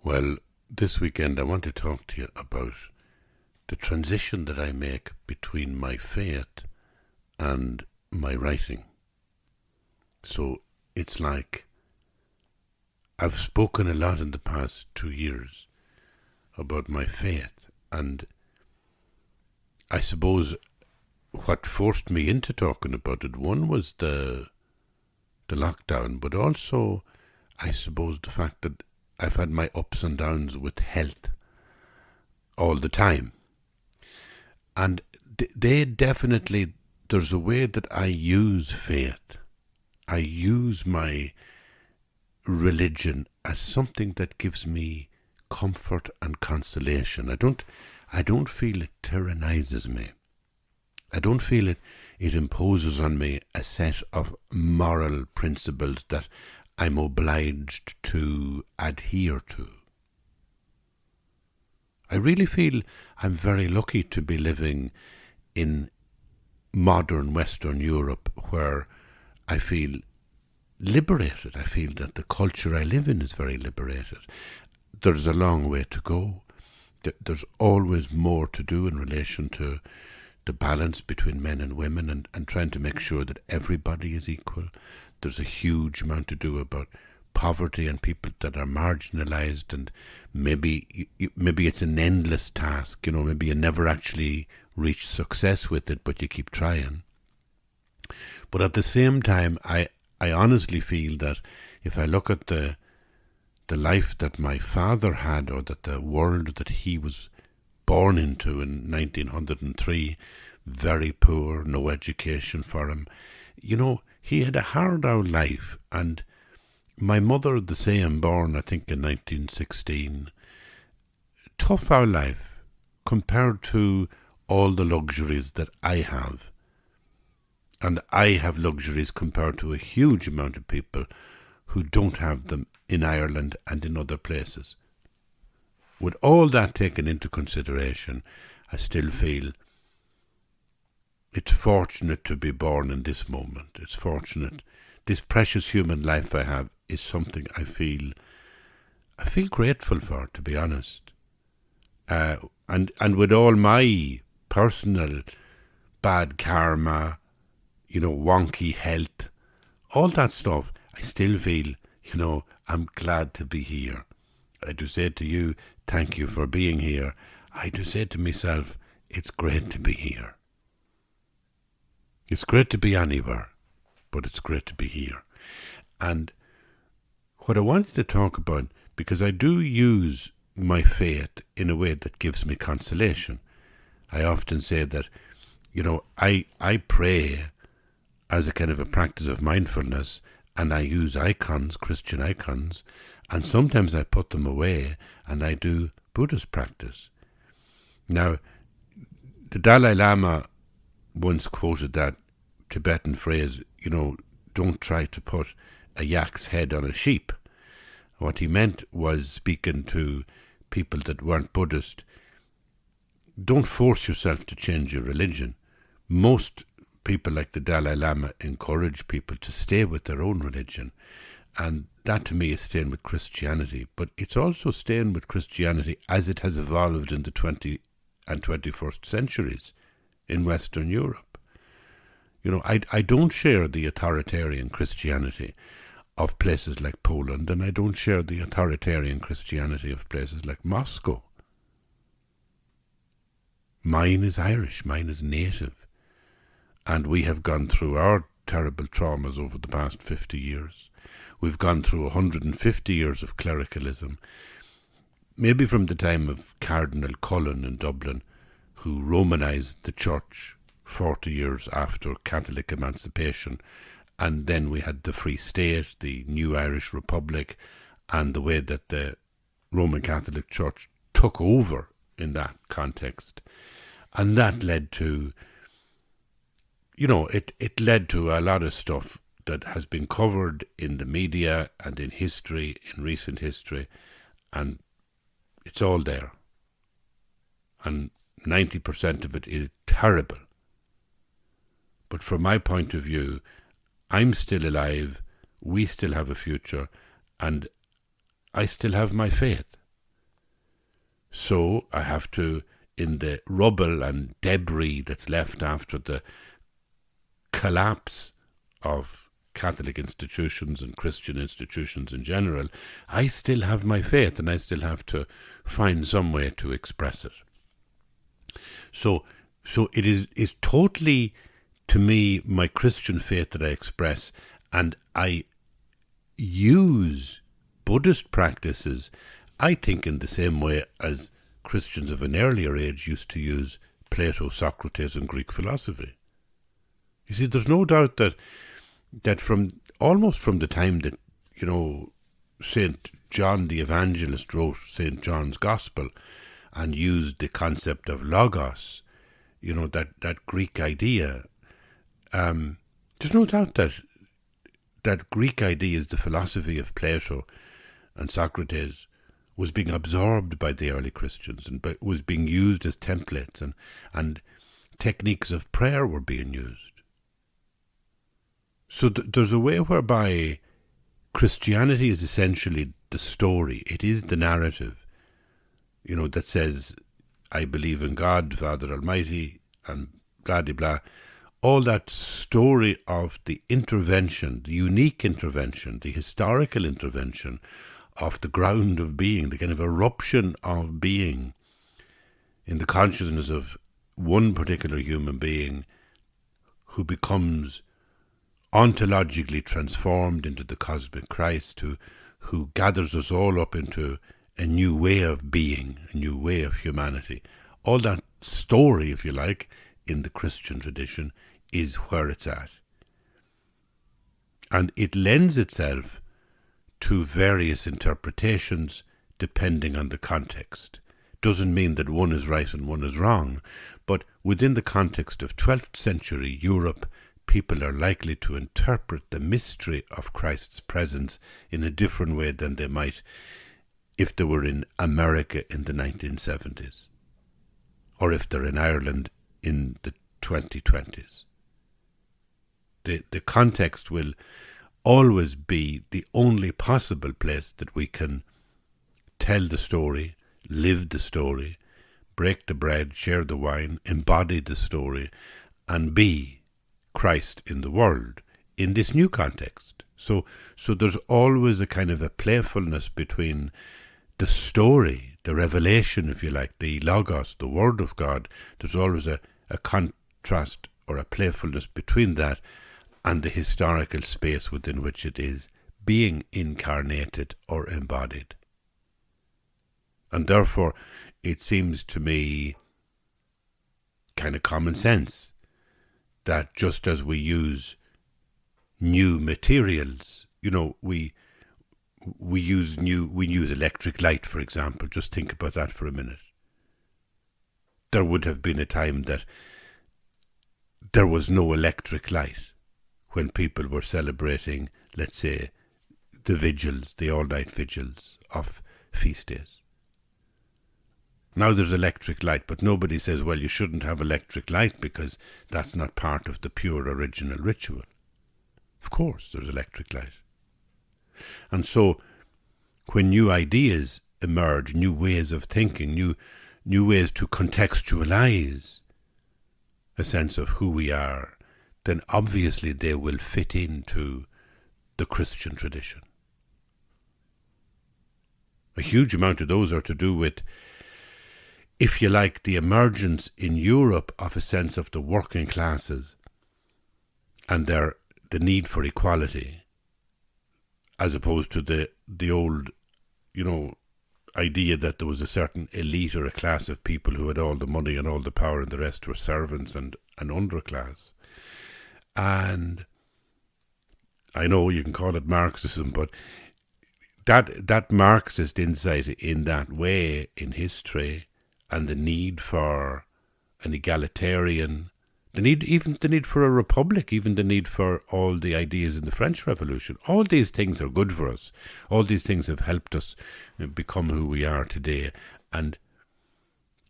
Well, this weekend I want to talk to you about the transition that I make between my faith and my writing. So it's like I've spoken a lot in the past 2 years about my faith, and I suppose what forced me into talking about it, one was the lockdown, but also I suppose the fact that I've had my ups and downs with health all the time. And they definitely, there's a way that I use faith. I use my religion as something that gives me comfort and consolation. I don't feel it tyrannizes me. I don't feel it imposes on me a set of moral principles that I'm obliged to adhere to. I really feel I'm very lucky to be living in modern Western Europe, where I feel liberated. I feel that the culture I live in is very liberated. There's a long way to go. There's always more to do in relation to the balance between men and women, and trying to make sure that everybody is equal. There's a huge amount to do about poverty and people that are marginalised, and maybe it's an endless task. Maybe you never actually reach success with it, but you keep trying. But at the same time, I honestly feel that if I look at the life that my father had, or that the world that he was born into in 1903, very poor, no education for him. He had a hard out life, and my mother the same, born I think in 1916. Tough out life compared to all the luxuries that I have. And I have luxuries compared to a huge amount of people who don't have them in Ireland and in other places. With all that taken into consideration, I still feel it's fortunate to be born in this moment. It's fortunate. This precious human life I have is something I feel grateful for, to be honest. And with all my personal bad karma, wonky health, all that stuff, I still feel, I'm glad to be here. I do say to you, thank you for being here. I do say to myself, it's great to be here. It's great to be anywhere, but it's great to be here. And what I wanted to talk about, because I do use my faith in a way that gives me consolation. I often say that, I pray as a kind of a practice of mindfulness, and I use icons, Christian icons, and sometimes I put them away and I do Buddhist practice. Now, the Dalai Lama once quoted that Tibetan phrase, don't try to put a yak's head on a sheep. What he meant was, speaking to people that weren't Buddhist, don't force yourself to change your religion. Most people like the Dalai Lama encourage people to stay with their own religion. And that to me is staying with Christianity. But it's also staying with Christianity as it has evolved in the 20th and 21st centuries in Western Europe. I don't share the authoritarian Christianity of places like Poland, and I don't share the authoritarian Christianity of places like Moscow. Mine is Irish, mine is native. And we have gone through our terrible traumas over the past 50 years. We've gone through 150 years of clericalism, maybe from the time of Cardinal Cullen in Dublin, who Romanised the church 40 years after Catholic emancipation. And then we had the Free State, the new Irish Republic, and the way that the Roman Catholic Church took over in that context. And that led to, it led to a lot of stuff that has been covered in the media and in history, in recent history, and it's all there. And 90% of it is terrible. But from my point of view, I'm still alive, we still have a future, and I still have my faith. So I have to, in the rubble and debris that's left after the collapse of Catholic institutions and Christian institutions in general, I still have my faith, and I still have to find some way to express it. So it is totally, to me, my Christian faith that I express, and I use Buddhist practices, I think, in the same way as Christians of an earlier age used to use Plato, Socrates, and Greek philosophy. You see, there's no doubt that from almost from the time that, St. John the Evangelist wrote St. John's Gospel and used the concept of logos, that Greek idea, there's no doubt that Greek ideas, the philosophy of Plato and Socrates, was being absorbed by the early Christians and was being used as templates, and techniques of prayer were being used. So there's a way whereby Christianity is essentially the story. It is the narrative, that says, I believe in God, Father Almighty, and blah, blah, blah. All that story of the intervention, the unique intervention, the historical intervention of the ground of being, the kind of eruption of being in the consciousness of one particular human being who becomes ontologically transformed into the cosmic Christ, who gathers us all up into a new way of being, a new way of humanity. All that story, if you like, in the Christian tradition is where it's at. And it lends itself to various interpretations depending on the context. Doesn't mean that one is right and one is wrong, but within the context of 12th century Europe, people are likely to interpret the mystery of Christ's presence in a different way than they might if they were in America in the 1970s, or if they're in Ireland in the 2020s. The context will always be the only possible place that we can tell the story, live the story, break the bread, share the wine, embody the story, and be Christ in the world in this new context. So there's always a kind of a playfulness between the story, the revelation, if you like, the logos, the word of God. There's always a contrast or a playfulness between that and the historical space within which it is being incarnated or embodied. And therefore, it seems to me kind of common sense that just as we use new materials, we use electric light, for example. Just think about that for a minute. There would have been a time that there was no electric light when people were celebrating, let's say, the vigils, the all-night vigils of feast days. Now there's electric light, but nobody says, well, you shouldn't have electric light because that's not part of the pure original ritual. Of course there's electric light. And so when new ideas emerge, new ways of thinking, new ways to contextualize a sense of who we are, then obviously they will fit into the Christian tradition. A huge amount of those are to do with, if you like, the emergence in Europe of a sense of the working classes and the need for equality, as opposed to the old, idea that there was a certain elite or a class of people who had all the money and all the power and the rest were servants and an underclass. And I know you can call it Marxism, but that Marxist insight in that way in history, and the need for an egalitarian, the need for a republic, even the need for all the ideas in the French Revolution. All these things are good for us. All these things have helped us become who we are today. And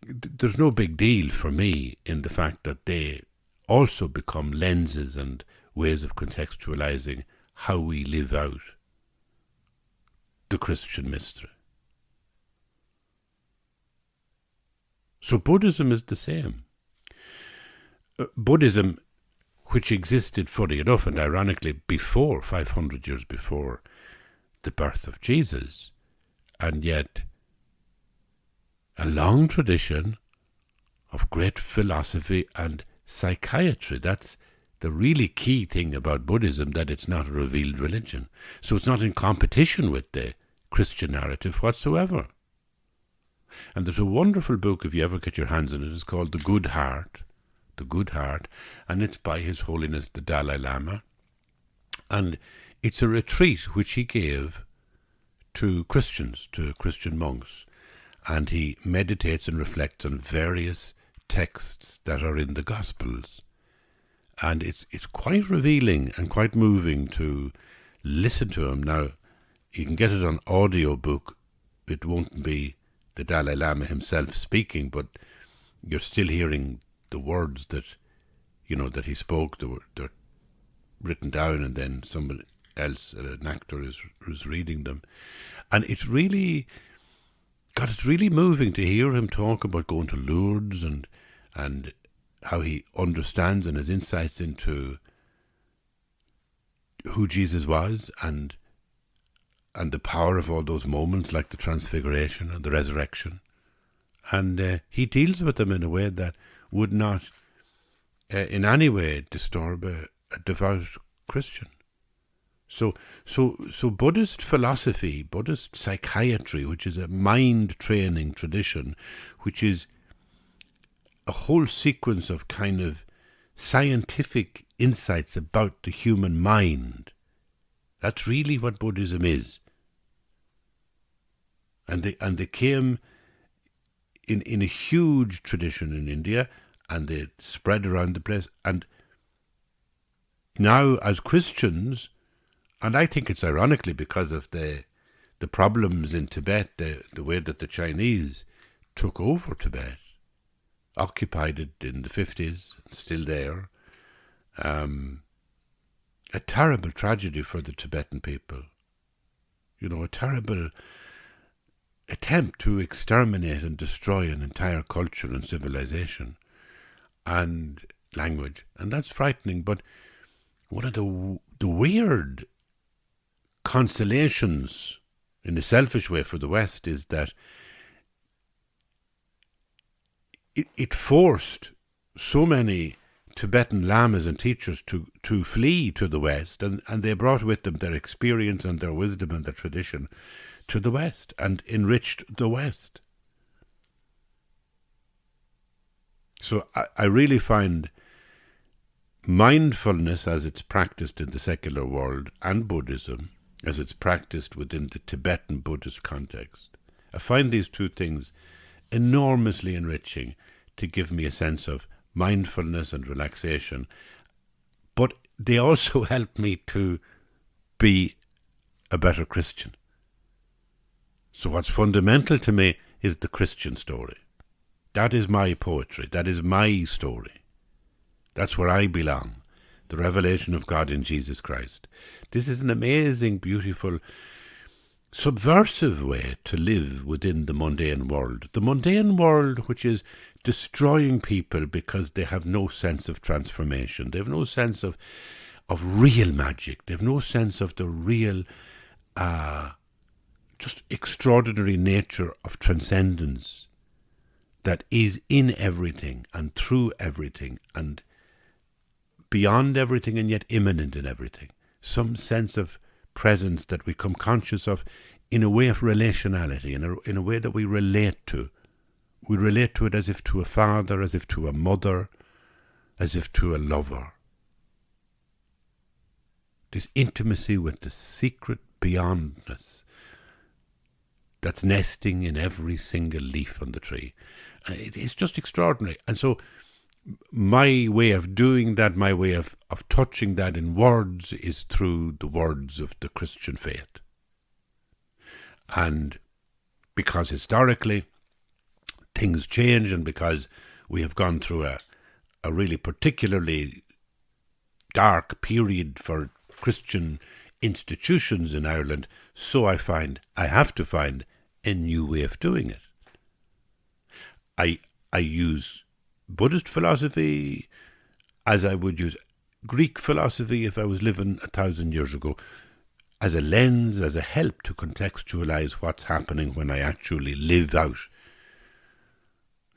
there's no big deal for me in the fact that they also become lenses and ways of contextualizing how we live out the Christian mystery. So Buddhism is the same. Buddhism, which existed, funny enough, and ironically, 500 years before the birth of Jesus, and yet a long tradition of great philosophy and psychiatry. That's the really key thing about Buddhism, that it's not a revealed religion. So it's not in competition with the Christian narrative whatsoever. And there's a wonderful book, if you ever get your hands on it, it's called The Good Heart, and it's by His Holiness the Dalai Lama. And it's a retreat which he gave to Christians, to Christian monks. And he meditates and reflects on various texts that are in the Gospels. And it's quite revealing and quite moving to listen to him. Now, you can get it on audiobook. It won't be the Dalai Lama himself speaking, but you're still hearing the words that, that he spoke. They're written down, and then someone else, an actor, is reading them. And it's really, God, it's really moving to hear him talk about going to Lourdes and how he understands and has insights into who Jesus was and the power of all those moments like the Transfiguration and the Resurrection. And he deals with them in a way that would not in any way disturb a devout Christian. So Buddhist philosophy, Buddhist psychiatry, which is a mind training tradition, which is a whole sequence of kind of scientific insights about the human mind. That's really what Buddhism is. And they came in a huge tradition in India, and they spread around the place. And now, as Christians, and I think it's ironically because of the problems in Tibet, the way that the Chinese took over Tibet, occupied it in the 50s, still there. A terrible tragedy for the Tibetan people. A terrible attempt to exterminate and destroy an entire culture and civilization and language. And that's frightening. But one of the weird consolations, in a selfish way, for the West is that it forced so many Tibetan lamas and teachers to flee to the West, and they brought with them their experience and their wisdom and their tradition to the West and enriched the West. So I really find mindfulness as it's practiced in the secular world and Buddhism as it's practiced within the Tibetan Buddhist context, I find these two things enormously enriching to give me a sense of mindfulness and relaxation, but they also help me to be a better Christian. So what's fundamental to me is the Christian story. That is my poetry. That is my story. That's where I belong. The revelation of God in Jesus Christ. This is an amazing, beautiful, subversive way to live within the mundane world. The mundane world which is destroying people because they have no sense of transformation. They have no sense of real magic. They have no sense of the real, just extraordinary nature of transcendence that is in everything and through everything and beyond everything and yet immanent in everything. Some sense of presence that we come conscious of in a way of relationality, in a way that we relate to. We relate to it as if to a father, as if to a mother, as if to a lover. This intimacy with the secret beyondness that's nesting in every single leaf on the tree. It's just extraordinary. And so my way of doing that, my way of touching that in words is through the words of the Christian faith. And because historically things change and because we have gone through a really particularly dark period for Christian institutions in Ireland, so I have to find a new way of doing it. I use Buddhist philosophy as I would use Greek philosophy if I was living 1,000 years ago, as a lens, as a help to contextualize what's happening when I actually live out.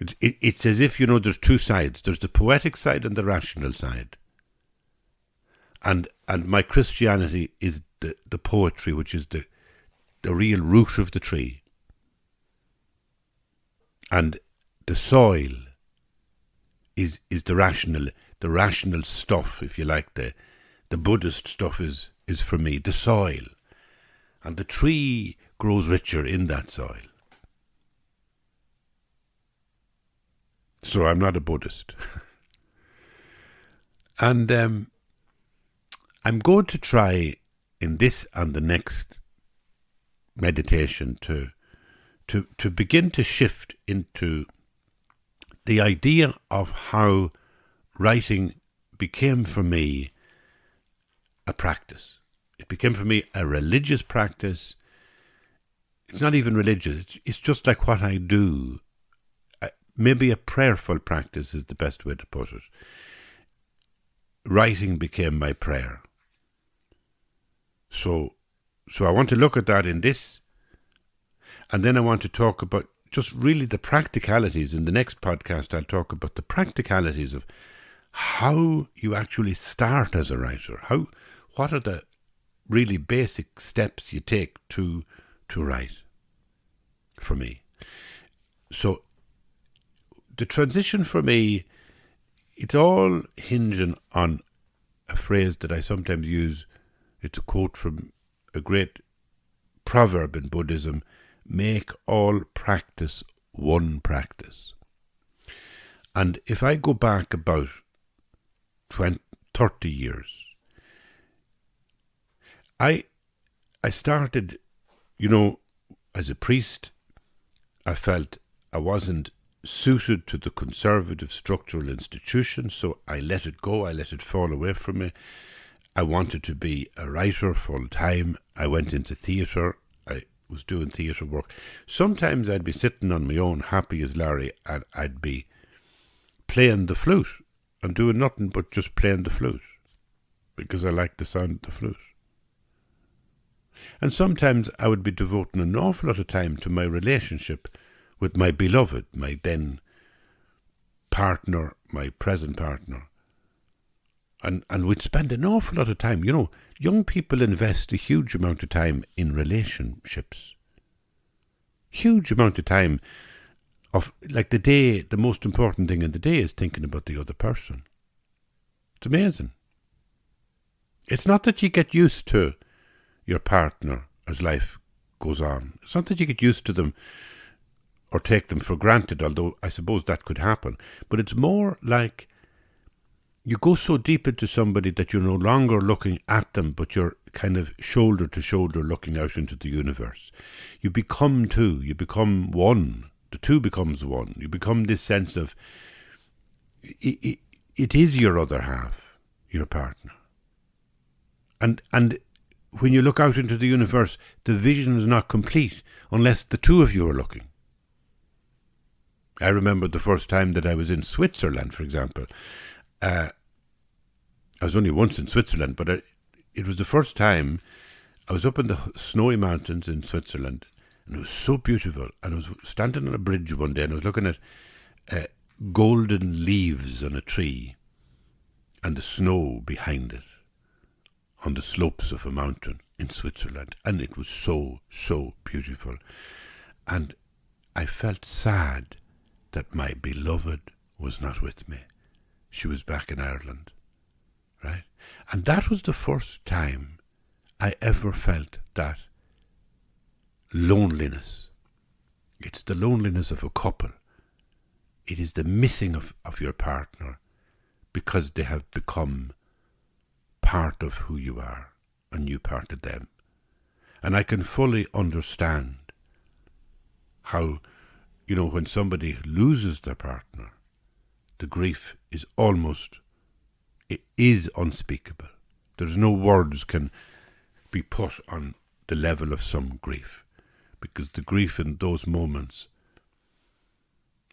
It's as if, there's two sides. There's the poetic side and the rational side. And my Christianity is the poetry, which is the real root of the tree. And the soil is the rational stuff, if you like. The Buddhist stuff is for me the soil. And the tree grows richer in that soil. So I'm not a Buddhist. And I'm going to try in this and the next meditation to begin to shift into the idea of how writing became for me a practice. It became for me a religious practice. It's not even religious. It's just like what I do. Maybe a prayerful practice is the best way to put it. Writing became my prayer. So I want to look at that in this, and then I want to talk about just really the practicalities. In the next podcast, I'll talk about the practicalities of how you actually start as a writer. What are the really basic steps you take to write, for me. So the transition for me, it's all hinging on a phrase that I sometimes use. It's a quote from a great proverb in Buddhism: make all practice one practice. And if I go back about 30 years, I started, as a priest. I felt I wasn't suited to the conservative structural institution, so I let it go. I let it fall away from me. I wanted to be a writer full time. I went into theatre. I was doing theatre work. Sometimes I'd be sitting on my own, happy as Larry, and I'd be playing the flute and doing nothing but just playing the flute because I liked the sound of the flute. And sometimes I would be devoting an awful lot of time to my relationship with my beloved, my then partner, my present partner. And we'd spend an awful lot of time. Young people invest a huge amount of time in relationships. Huge amount of time of, like, the day, the most important thing in the day is thinking about the other person. It's amazing. It's not that you get used to your partner as life goes on. It's not that you get used to them or take them for granted, although I suppose that could happen. But it's more like you go so deep into somebody that you're no longer looking at them, but you're kind of shoulder to shoulder looking out into the universe. You become two. You become one. The two becomes one. You become this sense of it is your other half, your partner. And when you look out into the universe, the vision is not complete unless the two of you are looking. I remember the first time that I was in Switzerland, for example. I was only once in Switzerland, but it was the first time I was up in the snowy mountains in Switzerland, and it was so beautiful. And I was standing on a bridge one day, and I was looking at golden leaves on a tree and the snow behind it on the slopes of a mountain in Switzerland. And it was so, so beautiful. And I felt sad that my beloved was not with me. She was back in Ireland, right? And that was the first time I ever felt that loneliness. It's the loneliness of a couple. It is the missing of your partner because they have become part of who you are and you part of them. And I can fully understand how, when somebody loses their partner, the grief is it is unspeakable. There's no words can be put on the level of some grief, because the grief in those moments,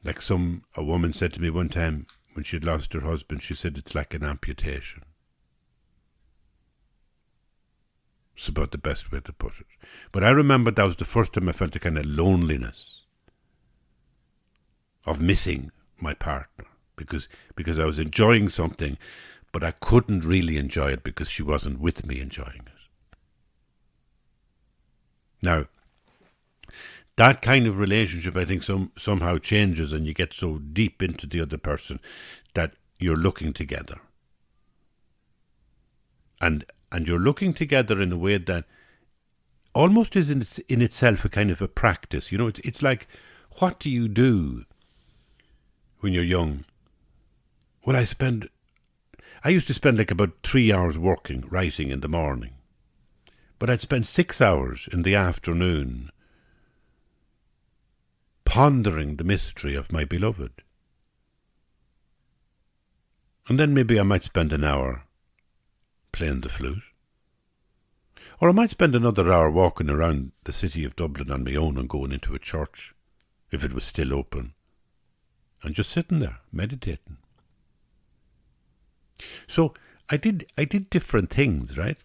Like a woman said to me one time when she'd lost her husband, she said it's like an amputation. It's about the best way to put it. But I remember that was the first time I felt a kind of loneliness of missing my partner because I was enjoying something, but I couldn't really enjoy it because she wasn't with me enjoying it. Now, that kind of relationship, I think, somehow changes, and you get so deep into the other person that you're looking together. And you're looking together in a way that almost is in itself a kind of a practice. You know, it's like, what do you do when you're young? Well, I used to spend like about 3 hours writing in the morning. But I'd spend 6 hours in the afternoon pondering the mystery of my beloved. And then maybe I might spend an hour playing the flute. Or I might spend another hour walking around the city of Dublin on my own and going into a church, if it was still open, and just sitting there, meditating. So I did different things, right?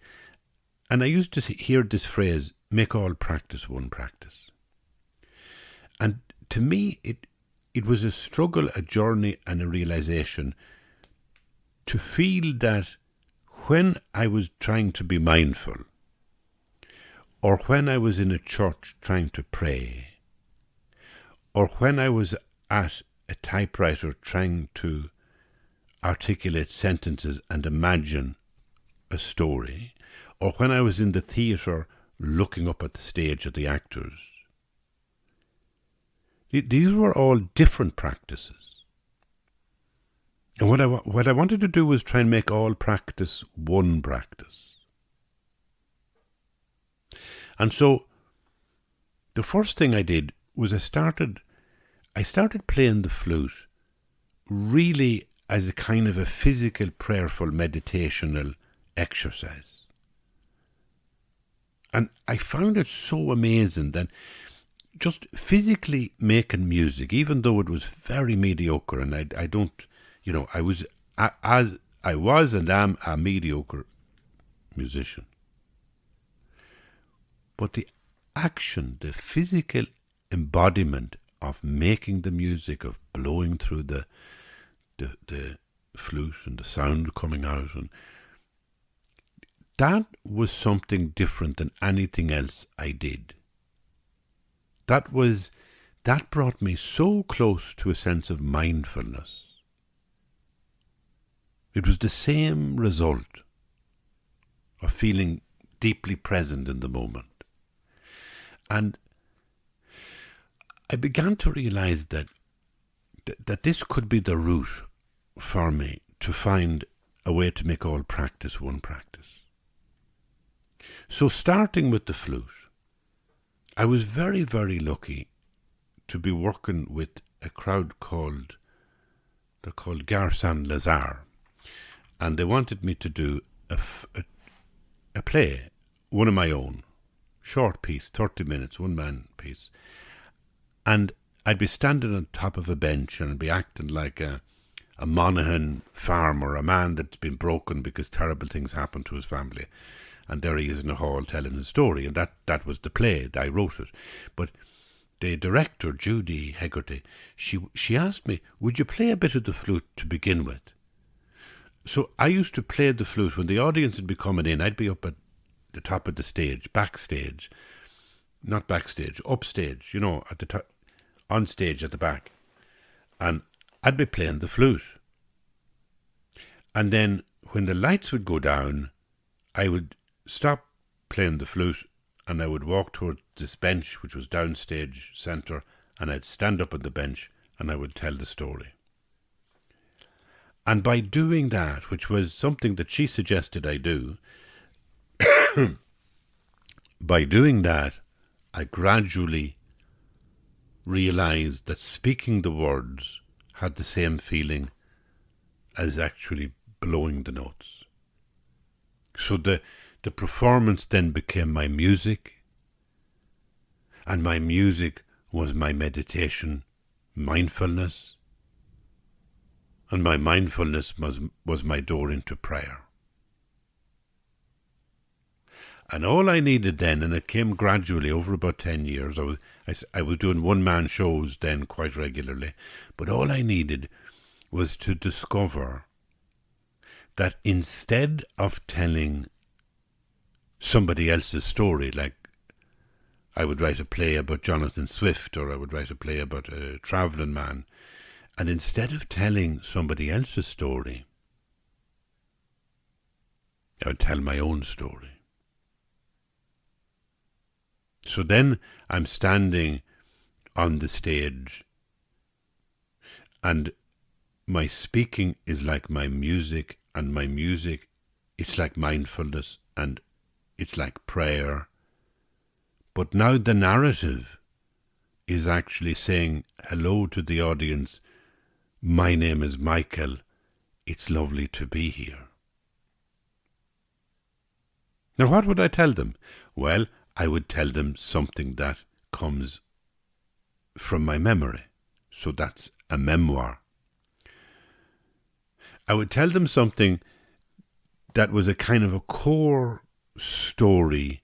And I used to hear this phrase, make all practice one practice. And to me, it was a struggle, a journey, and a realization to feel that when I was trying to be mindful, or when I was in a church trying to pray, or when I was at a typewriter trying to articulate sentences and imagine a story, or when I was in the theatre looking up at the stage at the actors, these were all different practices. And what I wanted to do was try and make all practice one practice. And so the first thing I did was I started playing the flute really as a kind of a physical, prayerful, meditational exercise. And I found it so amazing that just physically making music, even though it was very mediocre, and I don't, you know, I was and am a mediocre musician. But the action, the physical embodiment of making the music, of blowing through the flute and the sound coming out, and that was something different than anything else I did. That brought me so close to a sense of mindfulness. It was the same result of feeling deeply present in the moment. And I began to realize that this could be the route for me to find a way to make all practice one practice. So starting with the flute, I was very, very lucky to be working with a crowd called Gar San Lazare, and they wanted me to do a play, one of my own, short piece, 30 minutes, one-man piece, and I'd be standing on top of a bench and I'd be acting like a Monaghan farmer, a man that's been broken because terrible things happened to his family. And there he is in the hall telling his story. And that was the play. I wrote it. But the director, Judy Hegarty, she asked me, would you play a bit of the flute to begin with? So I used to play the flute. When the audience would be coming in, I'd be up at the top of the stage, backstage. Not backstage, upstage, you know, at the top, on stage at the back. And I'd be playing the flute. And then when the lights would go down, I would stop playing the flute and I would walk toward this bench, which was downstage centre, and I'd stand up on the bench and I would tell the story. And by doing that, which was something that she suggested I do, by doing that, I gradually realised that speaking the words had the same feeling as actually blowing the notes. So the performance then became my music, and my music was my meditation mindfulness, and my mindfulness was my door into prayer. And all I needed then, and it came gradually over about 10 years, I was doing one-man shows then quite regularly, but all I needed was to discover that instead of telling somebody else's story, like I would write a play about Jonathan Swift, or I would write a play about a travelling man, and instead of telling somebody else's story, I would tell my own story. So then I'm standing on the stage, and my speaking is like my music, and my music, it's like mindfulness, and it's like prayer. But now the narrative is actually saying hello to the audience. My name is Michael. It's lovely to be here. Now, what would I tell them? Well, I would tell them something that comes from my memory. So that's a memoir. I would tell them something that was a kind of a core story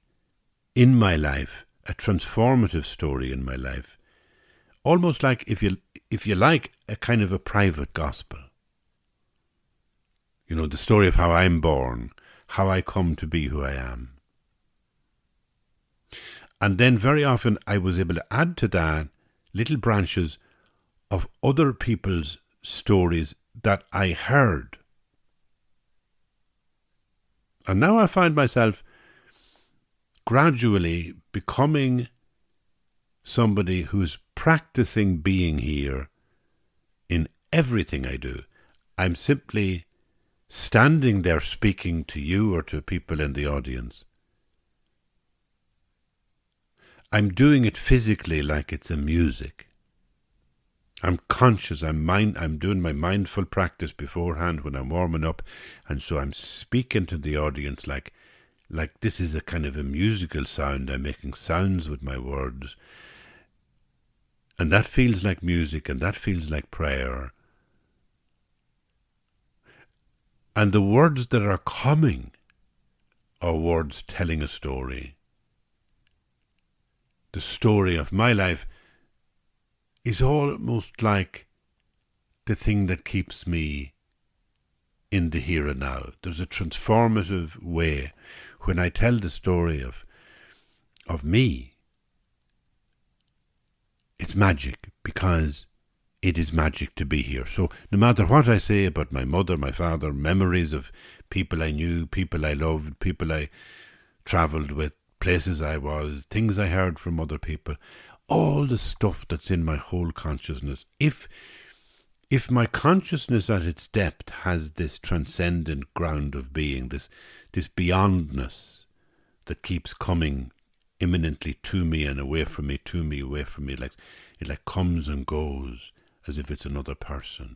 in my life, a transformative story in my life, almost like, if you like, a kind of a private gospel. You know, the story of how I'm born, how I come to be who I am. And then very often I was able to add to that little branches of other people's stories that I heard. And now I find myself gradually becoming somebody who's practicing being here in everything I do. I'm simply standing there speaking to you or to people in the audience. I'm doing it physically like it's a music. I'm conscious, I'm doing my mindful practice beforehand when I'm warming up, and so I'm speaking to the audience like this is a kind of a musical sound. I'm making sounds with my words. And that feels like music, and that feels like prayer. And the words that are coming are words telling a story. The story of my life is almost like the thing that keeps me in the here and now. There's a transformative way when I tell the story of me. It's magic, because it is magic to be here. So no matter what I say about my mother, my father, memories of people I knew, people I loved, people I travelled with, places I was, things I heard from other people, all the stuff that's in my whole consciousness, if my consciousness at its depth has this transcendent ground of being, this beyondness that keeps coming imminently to me and away from me, to me, away from me, like it like comes and goes as if it's another person.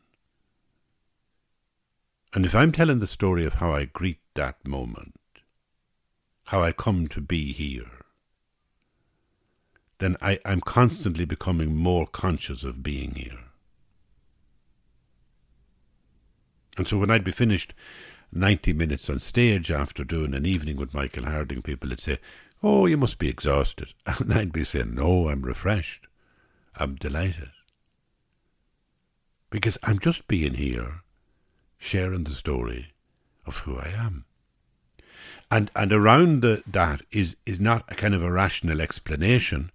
And if I'm telling the story of how I greet that moment, how I come to be here, then I'm constantly becoming more conscious of being here. And so when I'd be finished 90 minutes on stage after doing an evening with Michael Harding, people would say, "Oh, you must be exhausted." And I'd be saying, "No, I'm refreshed. I'm delighted." Because I'm just being here, sharing the story of who I am. And around that is not a kind of a rational explanation.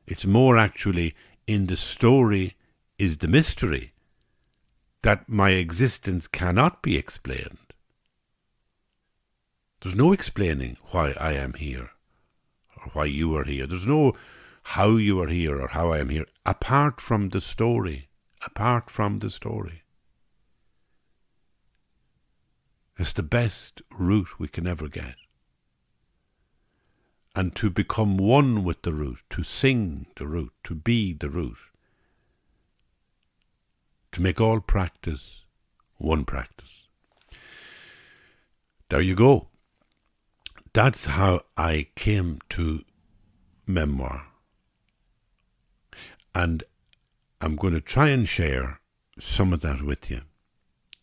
It's more actually, in the story is the mystery that my existence cannot be explained. There's no explaining why I am here or why you are here. There's no how you are here or how I am here, apart from the story. Apart from the story. It's the best route we can ever get. And to become one with the route, to sing the route, to be the route, to make all practice one practice. There you go. That's how I came to memoir. And I'm going to try and share some of that with you.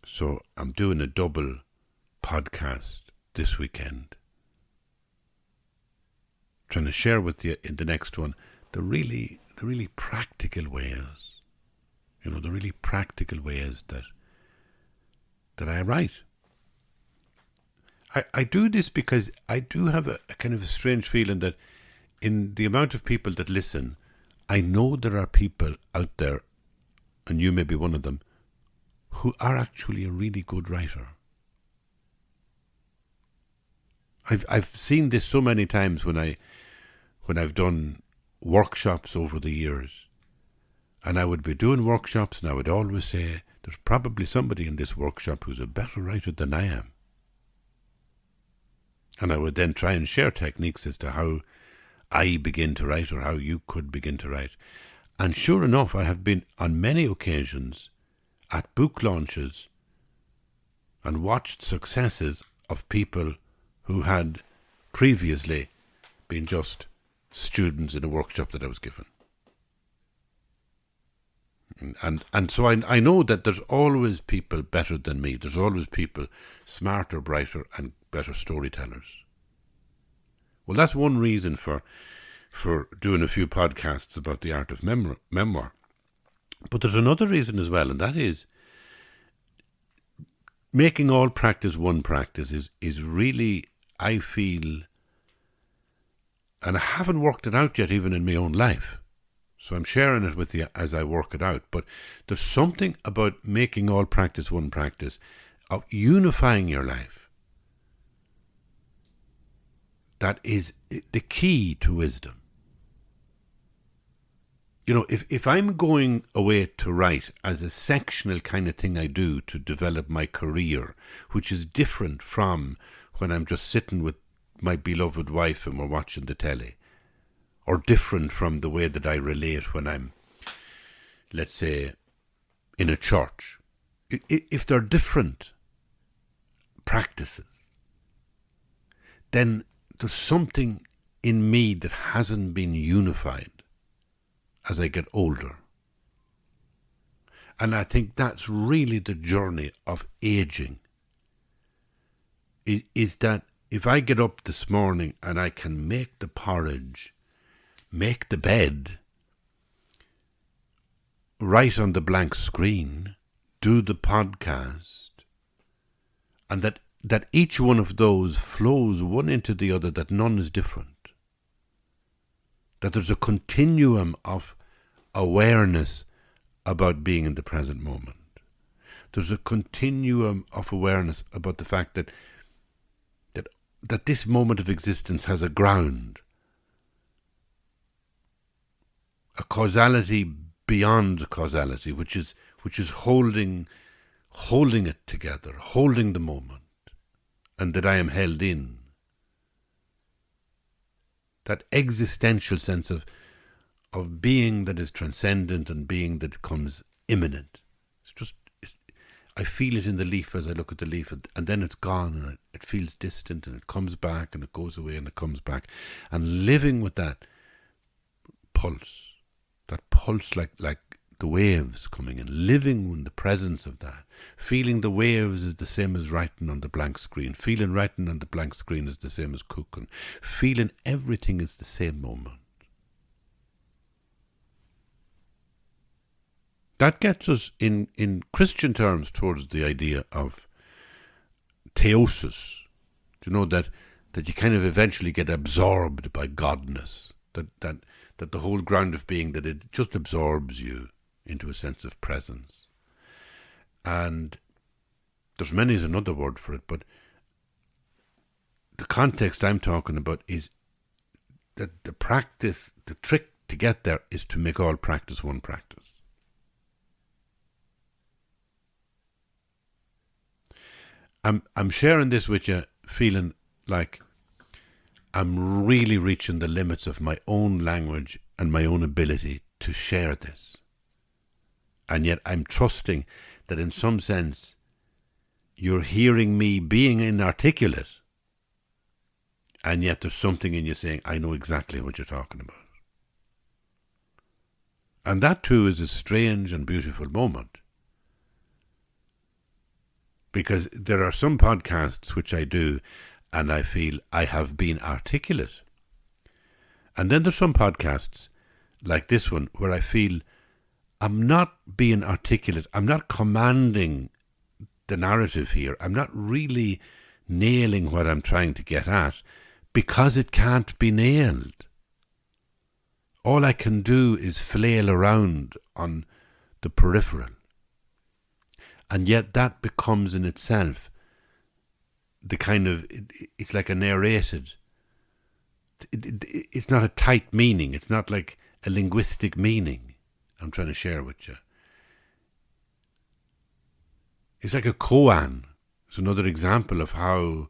So I'm doing a double podcast this weekend. Trying to share with you in the next one the really practical ways, the really practical ways that I write. I do this because I do have a kind of a strange feeling that in the amount of people that listen, I know there are people out there, and you may be one of them, who are actually a really good writer. I've seen this so many times when I've done workshops over the years, and I would be doing workshops, and I would always say, there's probably somebody in this workshop who's a better writer than I am. And I would then try and share techniques as to how I begin to write or how you could begin to write. And sure enough, I have been on many occasions at book launches and watched successes of people who had previously been just students in a workshop that I was given. And so I know that there's always people better than me. There's always people smarter, brighter, and better storytellers. Well, that's one reason for doing a few podcasts about the art of memoir. But there's another reason as well, and that is making all practice one practice is really, I feel, and I haven't worked it out yet even in my own life. So I'm sharing it with you as I work it out. But there's something about making all practice one practice, of unifying your life, that is the key to wisdom. If I'm going away to write as a sectional kind of thing I do to develop my career, which is different from when I'm just sitting with my beloved wife and we're watching the telly, or different from the way that I relate when I'm, let's say, in a church. If they're different practices, then there's something in me that hasn't been unified as I get older. And I think that's really the journey of aging, is that if I get up this morning and I can make the porridge, make the bed, write on the blank screen, do the podcast, and that each one of those flows one into the other, that none is different, that there's a continuum of awareness about being in the present moment. There's a continuum of awareness about the fact that this moment of existence has a ground, a causality beyond causality, which is holding it together, holding the moment, and that I am held in. That existential sense of being that is transcendent and being that comes imminent. I feel it in the leaf as I look at the leaf, and then it's gone, and it feels distant, and it comes back, and it goes away, and it comes back. And living with that pulse like the waves coming in, living in the presence of that, feeling the waves is the same as writing on the blank screen, feeling writing on the blank screen is the same as cooking, feeling everything is the same moment. That gets us in Christian terms towards the idea of theosis. That you kind of eventually get absorbed by godness. That the whole ground of being, that it just absorbs you into a sense of presence. And there's many is another word for it, but the context I'm talking about is that the practice, the trick to get there is to make all practice one practice. I'm sharing this with you feeling like I'm really reaching the limits of my own language and my own ability to share this. And yet I'm trusting that in some sense you're hearing me being inarticulate, and yet there's something in you saying, I know exactly what you're talking about. And that too is a strange and beautiful moment. Because there are some podcasts which I do and I feel I have been articulate. And then there's some podcasts like this one where I feel I'm not being articulate. I'm not commanding the narrative here. I'm not really nailing what I'm trying to get at because it can't be nailed. All I can do is flail around on the peripheral. And yet that becomes in itself the kind of, it's like a narrated, it's not a tight meaning. It's not like a linguistic meaning I'm trying to share with you. It's like a koan. It's another example of how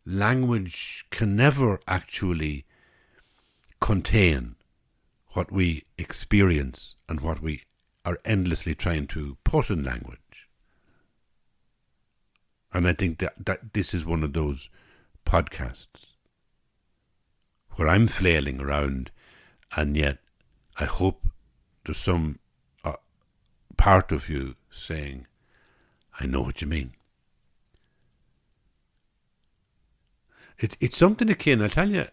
language can never actually contain what we experience and what we are endlessly trying to put in language. And I think that this is one of those podcasts where I'm flailing around, and yet I hope there's some part of you saying, I know what you mean. It's something akin, I'll tell you,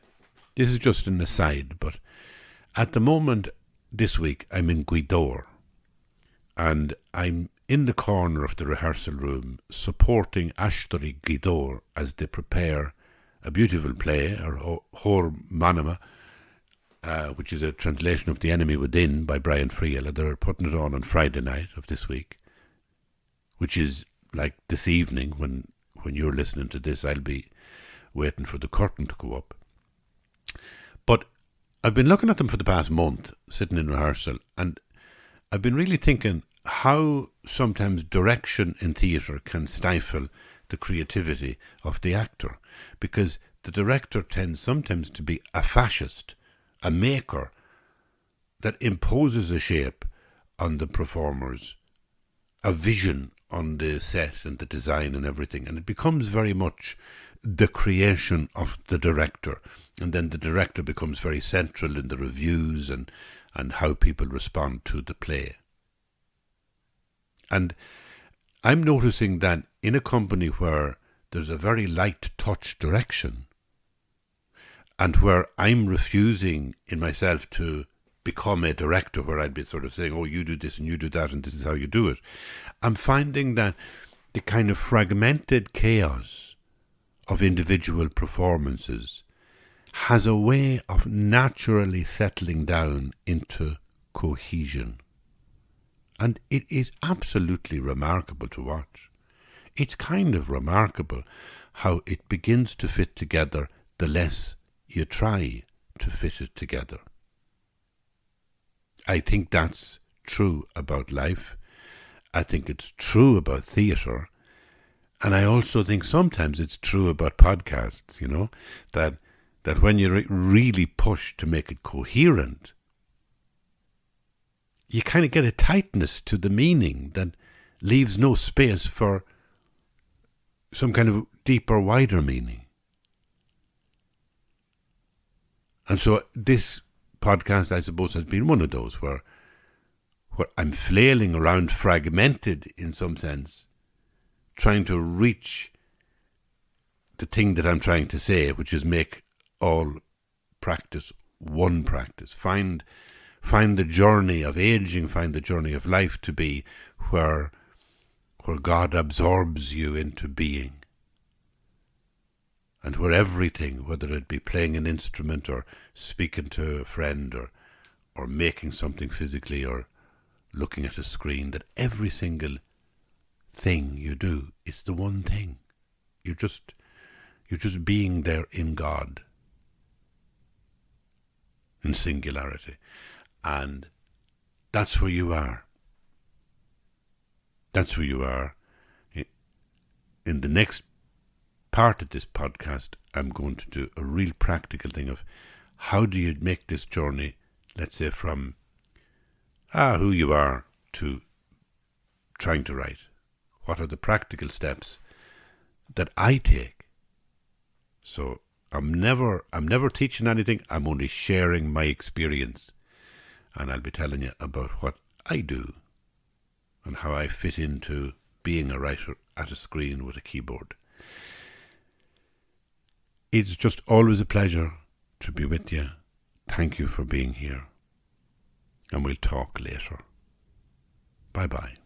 this is just an aside, but at the moment this week I'm in Gweedore, and I'm in the corner of the rehearsal room supporting Ashtori Gweedore as they prepare a beautiful play, or Hor Manama, which is a translation of The Enemy Within by Brian Friel. They're putting it on Friday night of this week, which is like this evening. When you're listening to this, I'll be waiting for the curtain to go up. But I've been looking at them for the past month, sitting in rehearsal, and I've been really thinking how sometimes direction in theatre can stifle the creativity of the actor, because the director tends sometimes to be a fascist, a maker that imposes a shape on the performers, a vision on the set and the design and everything, and it becomes very much the creation of the director, and then the director becomes very central in the reviews and how people respond to the play. And I'm noticing that in a company where there's a very light touch direction, and where I'm refusing in myself to become a director, where I'd be sort of saying, oh, you do this and you do that and this is how you do it, I'm finding that the kind of fragmented chaos of individual performances has a way of naturally settling down into cohesion. And it is absolutely remarkable to watch. It's kind of remarkable how it begins to fit together the less you try to fit it together. I think that's true about life. I think it's true about theatre. And I also think sometimes it's true about podcasts, you know, that when you really push to make it coherent, you kind of get a tightness to the meaning that leaves no space for some kind of deeper, wider meaning. And so this podcast, I suppose, has been one of those where I'm flailing around, fragmented in some sense, trying to reach the thing that I'm trying to say, which is make all practice one practice. Find the journey of aging, find the journey of life to be where God absorbs you into being. And where everything, whether it be playing an instrument or speaking to a friend or making something physically or looking at a screen, that every single thing you do is the one thing. You're just being there in God, in singularity. And that's where you are. That's where you are. In the next part of this podcast, I'm going to do a real practical thing of how do you make this journey, let's say, from who you are to trying to write. What are the practical steps that I take? So I'm never teaching anything. I'm only sharing my experience. and I'll be telling you about what I do and how I fit into being a writer at a screen with a keyboard. It's just always a pleasure to be with you. Thank you for being here, and we'll talk later. Bye-bye.